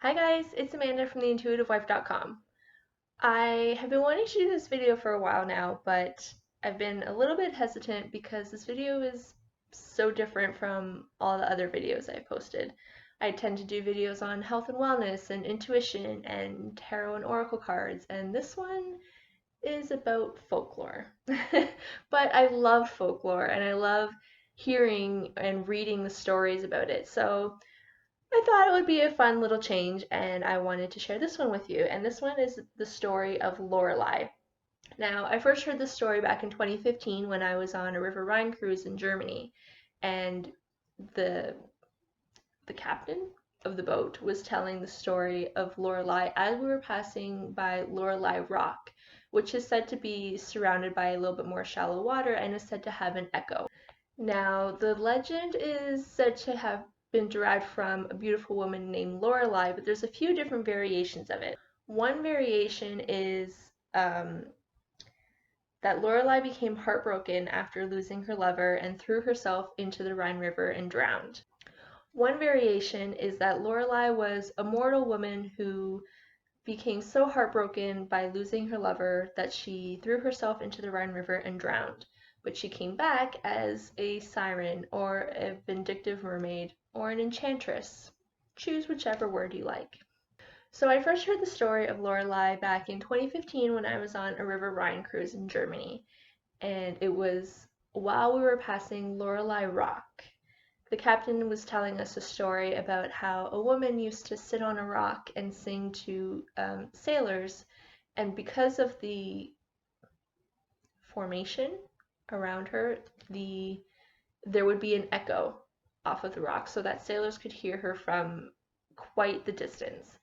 Hi guys, it's Amanda from theintuitivewife.com. I have been wanting to do this video for a while now, but I've been a little bit hesitant because this video is so different from all the other videos I've posted. I tend to do videos on health and wellness and intuition and tarot and oracle cards, and this one is about folklore. But I love folklore and I love hearing and reading the stories about it. So I thought it would be a fun little change and I wanted to share this one with you. And this one is the story of Lorelei. Now, I first heard this story back in 2015 when I was on a River Rhine cruise in Germany, and the the captain of the boat was telling the story of Lorelei as we were passing by Lorelei Rock, which is said to be surrounded by a little bit more shallow water and is said to have an echo. Now, the legend is said to have been derived from a beautiful woman named Lorelei, but there's a few different variations of it. One variation is that Lorelei became heartbroken after losing her lover and threw herself into the Rhine River and drowned. One variation is that Lorelei was a mortal woman who became so heartbroken by losing her lover that she threw herself into the Rhine River and drowned. But she came back as a siren or a vindictive mermaid or an enchantress. Choose whichever word you like. So I first heard the story of Lorelei back in 2015 when I was on a River Rhine cruise in Germany. And it was while we were passing Lorelei Rock. The captain was telling us a story about how a woman used to sit on a rock and sing to sailors, and because of the formation around her, there would be an echo off of the rock so that sailors could hear her from quite the distance.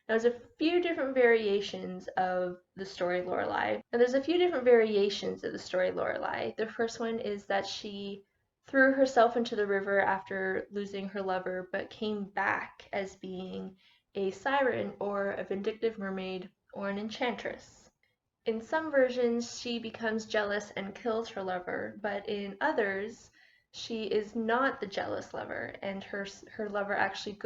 Now, there's a few different variations of the story Lorelei, and there's a few different variations of the story Lorelei. The first one is that she threw herself into the river after losing her lover, but came back as being a siren or a vindictive mermaid or an enchantress. In some versions, she becomes jealous and kills her lover, but in others, she is not the jealous lover, and her lover actually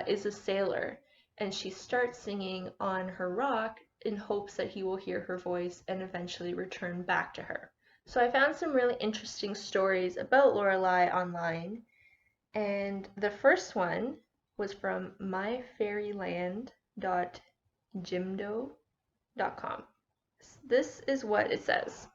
is a sailor, and she starts singing on her rock in hopes that he will hear her voice and eventually return back to her. So I found some really interesting stories about Lorelei online, and the first one was from myfairyland.jimdo.com. This is what it says.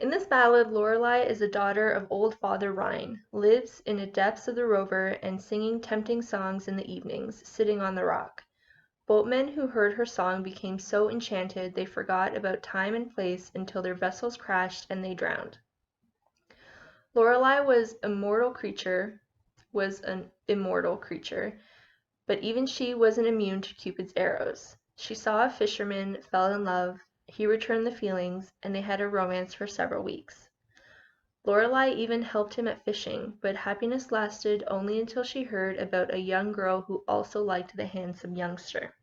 In this ballad, Lorelei is a daughter of old Father Rhine, lives in the depths of the Rover and singing tempting songs in the evenings, sitting on the rock. Boatmen who heard her song became so enchanted they forgot about time and place until their vessels crashed and they drowned. Lorelei was an immortal creature, but even she wasn't immune to Cupid's arrows. She saw a fisherman, fell in love, he returned the feelings, and they had a romance for several weeks. Lorelei even helped him at fishing, but happiness lasted only until she heard about a young girl who also liked the handsome youngster.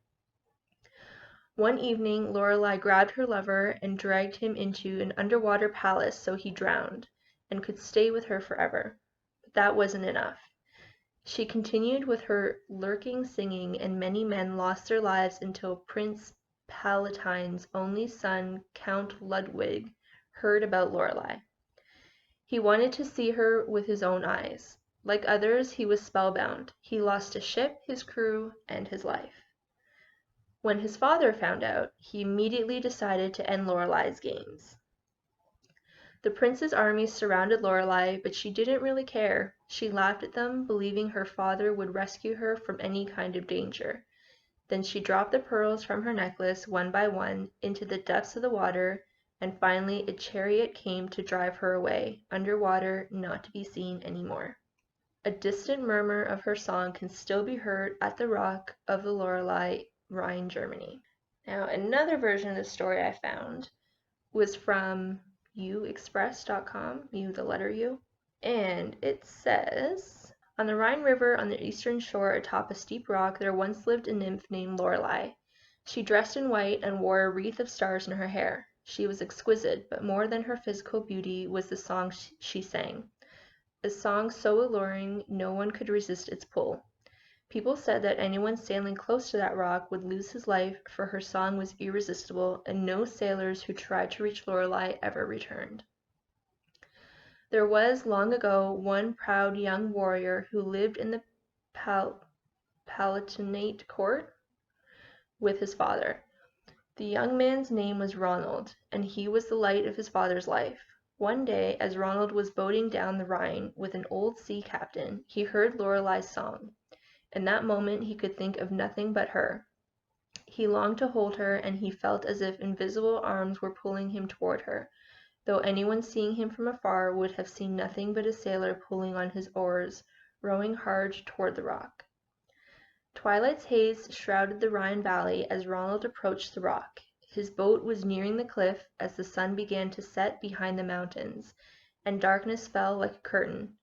One evening, Lorelei grabbed her lover and dragged him into an underwater palace so he drowned, and could stay with her forever. But that wasn't enough. She continued with her lurking singing, and many men lost their lives until Prince Palatine's only son, Count Ludwig, heard about Lorelei. He wanted to see her with his own eyes. Like others, he was spellbound. He lost a ship, his crew, and his life. When his father found out, he immediately decided to end Lorelei's games. The prince's armies surrounded Lorelei, but she didn't really care. She laughed at them, believing her father would rescue her from any kind of danger. Then she dropped the pearls from her necklace one by one into the depths of the water, and finally a chariot came to drive her away, underwater, not to be seen anymore. A distant murmur of her song can still be heard at the rock of the Lorelei, Rhine, Germany. Now, another version of the story I found was from uexpress.com, the letter U, and it says, on the Rhine River on the eastern shore atop a steep rock there once lived a nymph named Lorelei. She dressed in white and wore a wreath of stars in her hair. She was exquisite, but more than her physical beauty was the song she sang. A song so alluring no one could resist its pull. People said that anyone sailing close to that rock would lose his life, for her song was irresistible, and no sailors who tried to reach Lorelei ever returned. There was, long ago, one proud young warrior who lived in the Palatinate court with his father. The young man's name was Ronald, and he was the light of his father's life. One day, as Ronald was boating down the Rhine with an old sea captain, he heard Lorelei's song. In that moment he could think of nothing but her. He longed to hold her, and he felt as if invisible arms were pulling him toward her, though anyone seeing him from afar would have seen nothing but a sailor pulling on his oars, rowing hard toward the rock. Twilight's haze shrouded the Rhine valley as Ronald approached the rock. His boat was nearing the cliff as the sun began to set behind the mountains, and darkness fell like a curtain,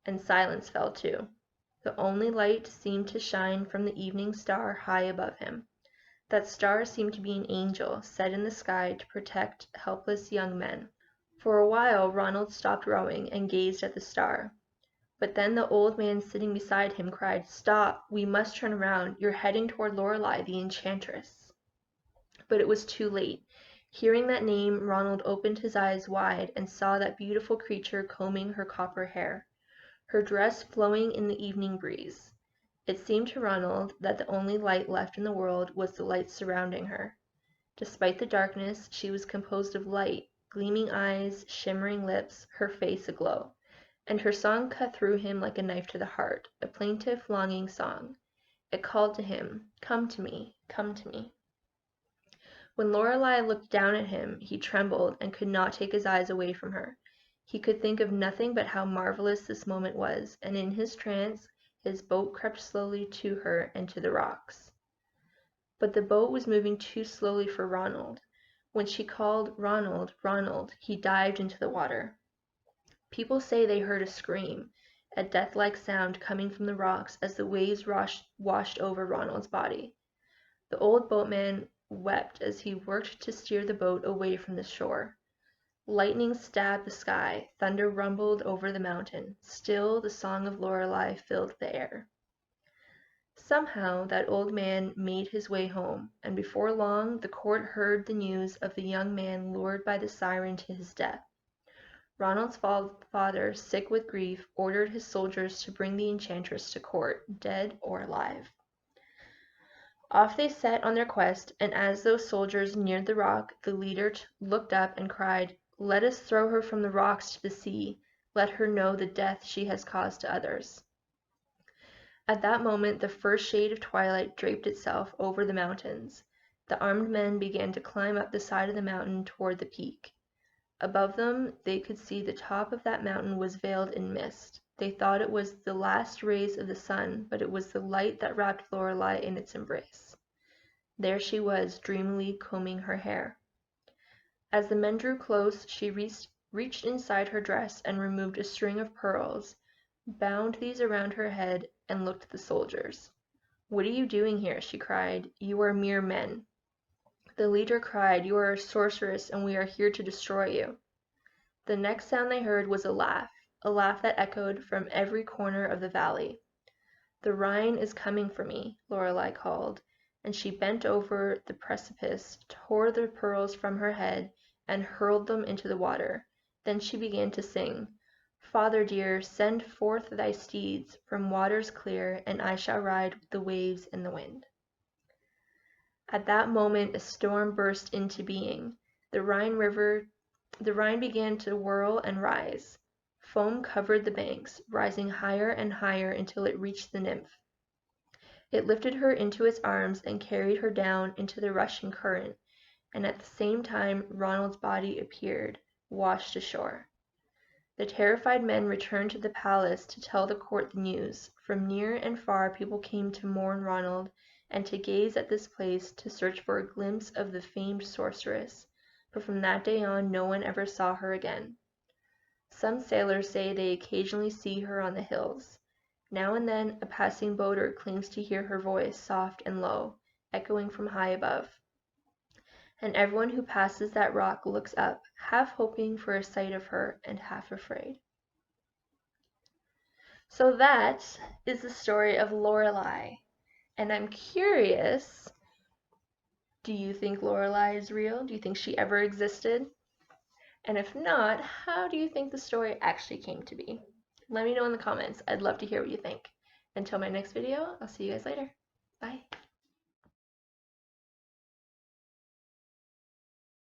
and silence fell too. The only light seemed to shine from the evening star high above him. That star seemed to be an angel set in the sky to protect helpless young men. For a while Ronald stopped rowing and gazed at the star. But then the old man sitting beside him cried, "Stop! We must turn around. You're heading toward Lorelei, the enchantress." But it was too late. Hearing that name, Ronald opened his eyes wide and saw that beautiful creature combing her copper hair, her dress flowing in the evening breeze. It seemed to Ronald that the only light left in the world was the light surrounding her. Despite the darkness, she was composed of light, gleaming eyes, shimmering lips, her face aglow. And her song cut through him like a knife to the heart, a plaintive, longing song. It called to him, "Come to me, come to me." When Lorelei looked down at him, he trembled and could not take his eyes away from her. He could think of nothing but how marvelous this moment was, and in his trance, his boat crept slowly to her and to the rocks. But the boat was moving too slowly for Ronald. When she called, "Ronald, Ronald," he dived into the water. People say they heard a scream, a death-like sound coming from the rocks as the waves washed over Ronald's body. The old boatman wept as he worked to steer the boat away from the shore. Lightning stabbed the sky, thunder rumbled over the mountain. Still the song of Lorelei filled the air. Somehow that old man made his way home, and before long the court heard the news of the young man lured by the siren to his death. Ronald's father, sick with grief, ordered his soldiers to bring the enchantress to court, dead or alive. Off they set on their quest, and as those soldiers neared the rock, the leader looked up and cried, "Let us throw her from the rocks to the sea. Let her know the death she has caused to others." At that moment the first shade of twilight draped itself over the mountains. The armed men began to climb up the side of the mountain toward the peak. Above them they could see the top of that mountain was veiled in mist. They thought it was the last rays of the sun, but it was the light that wrapped Lorelei in its embrace. There she was, dreamily combing her hair. As the men drew close, she reached inside her dress and removed a string of pearls, bound these around her head, and looked at the soldiers. "What are you doing here?" she cried. "You are mere men." The leader cried, "You are a sorceress, and we are here to destroy you." The next sound they heard was a laugh that echoed from every corner of the valley. "The Rhine is coming for me," Lorelei called, and she bent over the precipice, tore the pearls from her head, and hurled them into the water. Then she began to sing, "Father dear, send forth thy steeds from waters clear, and I shall ride the waves in the wind." At that moment a storm burst into being. The Rhine began to whirl and rise. Foam covered the banks, rising higher and higher until it reached the nymph. It lifted her into its arms and carried her down into the rushing current, and at the same time Ronald's body appeared, washed ashore. The terrified men returned to the palace to tell the court the news. From near and far people came to mourn Ronald, and to gaze at this place to search for a glimpse of the famed sorceress, but from that day on no one ever saw her again. Some sailors say they occasionally see her on the hills. Now and then a passing boater claims to hear her voice, soft and low, echoing from high above. And everyone who passes that rock looks up, half hoping for a sight of her and half afraid. So that is the story of Lorelai. And I'm curious, do you think Lorelai is real? Do you think she ever existed? And if not, how do you think the story actually came to be? Let me know in the comments. I'd love to hear what you think. Until my next video, I'll see you guys later. Bye.